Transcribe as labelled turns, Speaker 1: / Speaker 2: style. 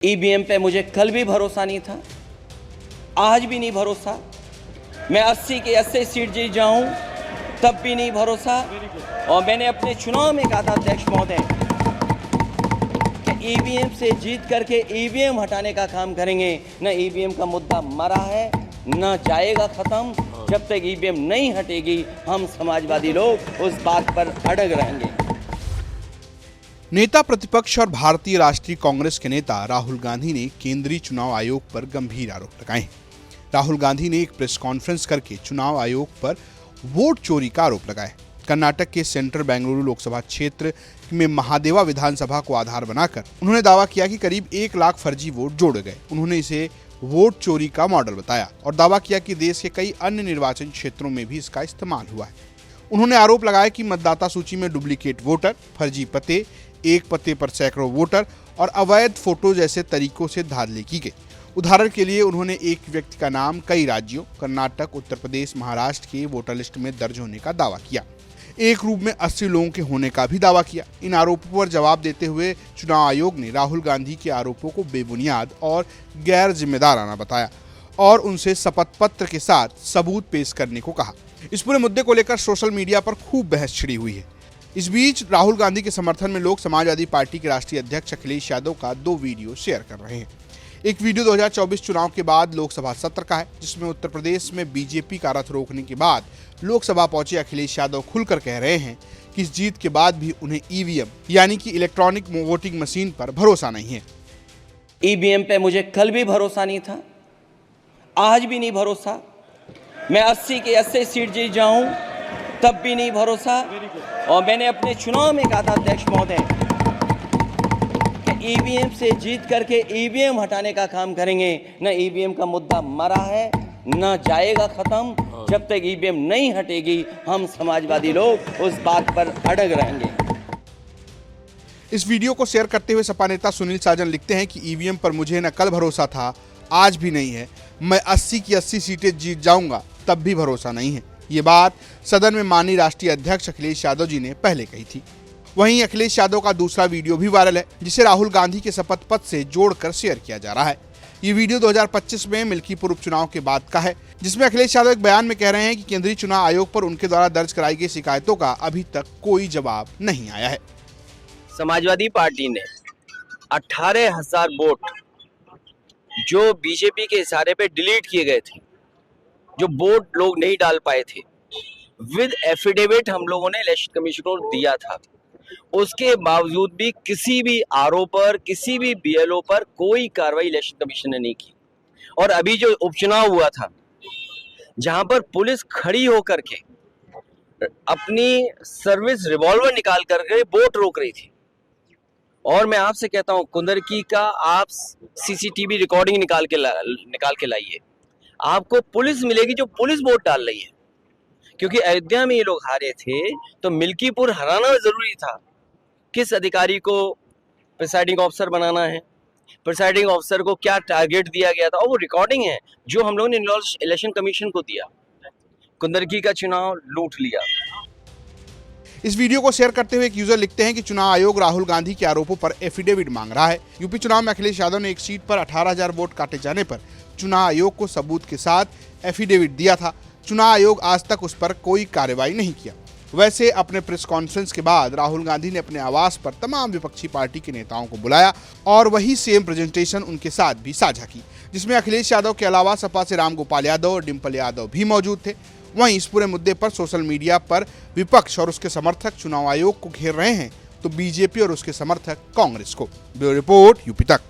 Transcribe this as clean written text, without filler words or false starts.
Speaker 1: EVM पे मुझे कल भी भरोसा नहीं था, आज भी नहीं भरोसा। मैं 80 की 80 सीट जीत जाऊं तब भी नहीं भरोसा। और मैंने अपने चुनाव में कहा था अध्यक्ष महोदय कि ईवीएम से जीत करके ईवीएम हटाने का काम करेंगे। न ईवीएम का मुद्दा मरा है, न जाएगा खत्म। जब तक ईवीएम नहीं हटेगी हम समाजवादी लोग उस बात पर अड़ग रहेंगे।
Speaker 2: नेता प्रतिपक्ष और भारतीय राष्ट्रीय कांग्रेस के नेता राहुल गांधी ने केंद्रीय चुनाव आयोग पर गंभीर आरोप लगाए। राहुल गांधी ने एक प्रेस कॉन्फ्रेंस करके चुनाव आयोग पर वोट चोरी का आरोप लगाया। कर्नाटक के सेंट्रल बेंगलुरु लोकसभा क्षेत्र में महादेवा विधानसभा को आधार बनाकर उन्होंने दावा किया कि करीब 1 लाख फर्जी वोट जोड़े गए। उन्होंने इसे वोट चोरी का मॉडल बताया और दावा किया कि देश के कई अन्य निर्वाचन क्षेत्रों में भी इसका इस्तेमाल हुआ है। उन्होंने आरोप लगाया कि मतदाता सूची में डुप्लीकेट वोटर, फर्जी पते, एक पते पर सैकड़ों वोटर और अवैध फोटो जैसे तरीकों से धांधली की गई। उदाहरण के लिए उन्होंने एक व्यक्ति का नाम कई राज्यों कर्नाटक, उत्तर प्रदेश, महाराष्ट्र के वोटर लिस्ट में दर्ज होने का दावा किया। एक रूप में 80 लोगों के होने का भी दावा किया। इन आरोपों पर जवाब देते हुए चुनाव आयोग ने राहुल गांधी के आरोपों को बेबुनियाद और गैर जिम्मेदाराना बताया और उनसे शपथ पत्र के साथ सबूत पेश करने को कहा। इस पूरे मुद्दे को लेकर सोशल मीडिया पर खूब बहस छिड़ी हुई है। इस बीच राहुल गांधी के समर्थन में लोग समाजवादी पार्टी के राष्ट्रीय अध्यक्ष अखिलेश यादव का 2 वीडियो शेयर कर रहे हैं। एक वीडियो 2024 चुनाव के बाद लोकसभा सत्र का है, जिसमें उत्तर प्रदेश में बीजेपी का रथ रोकने के बाद लोकसभा पहुंचे अखिलेश यादव खुलकर कह रहे हैं कि इस जीत के बाद भी उन्हें ईवीएम यानी कि इलेक्ट्रॉनिक वोटिंग मशीन पर भरोसा नहीं है।
Speaker 1: ईवीएम पे मुझे कल भी भरोसा नहीं था, आज भी नहीं भरोसा। मैं 80 की 80 सीट जीत जाऊं तब भी नहीं भरोसा। और मैंने अपने चुनाव में कहा था अध्यक्ष महोदय कि ईवीएम से जीत करके ईवीएम हटाने का काम करेंगे। न ईवीएम का मुद्दा मरा है, न जाएगा खत्म। जब तक ईवीएम नहीं हटेगी हम समाजवादी लोग उस बात पर अड़ग रहेंगे।
Speaker 2: इस वीडियो को शेयर करते हुए सपा नेता सुनील साजन लिखते हैं कि ईवीएम पर मुझे न कल भरोसा था, आज भी नहीं है। मैं 80 की 80 सीटें जीत जाऊंगा तब भी भरोसा नहीं है। ये बात सदन में माननीय राष्ट्रीय अध्यक्ष अखिलेश यादव जी ने पहले कही थी। वहीं अखिलेश यादव का दूसरा वीडियो भी वायरल है, जिसे राहुल गांधी के शपथ पत्र से जोड़कर शेयर किया जा रहा है। ये वीडियो 2025 में मिल्कीपुर उपचुनाव के बाद का है, जिसमें अखिलेश यादव एक बयान में कह रहे हैं कि केंद्रीय चुनाव आयोग पर उनके द्वारा दर्ज कराई गई शिकायतों का अभी तक कोई जवाब नहीं आया है।
Speaker 1: समाजवादी पार्टी ने 18,000 वोट जो बीजेपी के इशारे पे डिलीट किए गए थे, जो वोट लोग नहीं डाल पाए थे, विद एफिडेविट हम लोगों ने इलेक्शन कमीशन को दिया था। उसके बावजूद भी किसी भी आरओ पर, किसी भी बीएलओ पर कोई कार्रवाई इलेक्शन कमीशन ने नहीं की। और अभी जो उपचुनाव हुआ था, जहां पर पुलिस खड़ी होकर के अपनी सर्विस रिवॉल्वर निकाल करके वोट रोक रही थी। और मैं आपसे कहता हूं, कुंदरकी का आप सीसीटीवी रिकॉर्डिंग निकाल के लाइए, आपको पुलिस मिलेगी जो पुलिस वोट डाल रही है। क्योंकि अयोध्या में ये लोग हारे थे तो मिल्कीपुर हराना जरूरी था। किस अधिकारी को प्रिसाइडिंग ऑफिसर बनाना है, प्रिसाइडिंग ऑफिसर को क्या टारगेट दिया गया था, और वो रिकॉर्डिंग है जो हम लोगों ने इलेक्शन कमीशन को दिया। कुंदरकी का चुनाव लूट लिया।
Speaker 2: इस वीडियो को शेयर करते हुए एक यूजर लिखते हैं कि चुनाव आयोग राहुल गांधी के आरोपों पर एफिडेविट मांग रहा है। यूपी चुनाव में अखिलेश यादव ने एक सीट पर 18,000 वोट काटे जाने पर चुनाव आयोग को सबूत के साथ एफिडेविट दिया था। चुनाव आयोग आज तक उस पर कोई कार्रवाई नहीं किया। वैसे अपने प्रेस कॉन्फ्रेंस के बाद राहुल गांधी ने अपने आवास पर तमाम विपक्षी पार्टी के नेताओं को बुलाया और वही सेम प्रेजेंटेशन उनके साथ भी साझा की, जिसमें अखिलेश यादव के अलावा सपा से रामगोपाल यादव और डिंपल यादव भी मौजूद थे। वहीं इस पूरे मुद्दे पर सोशल मीडिया पर विपक्ष और उसके समर्थक चुनाव आयोग को घेर रहे हैं तो बीजेपी और उसके समर्थक कांग्रेस को। ब्यूरो रिपोर्ट, यूपी तक।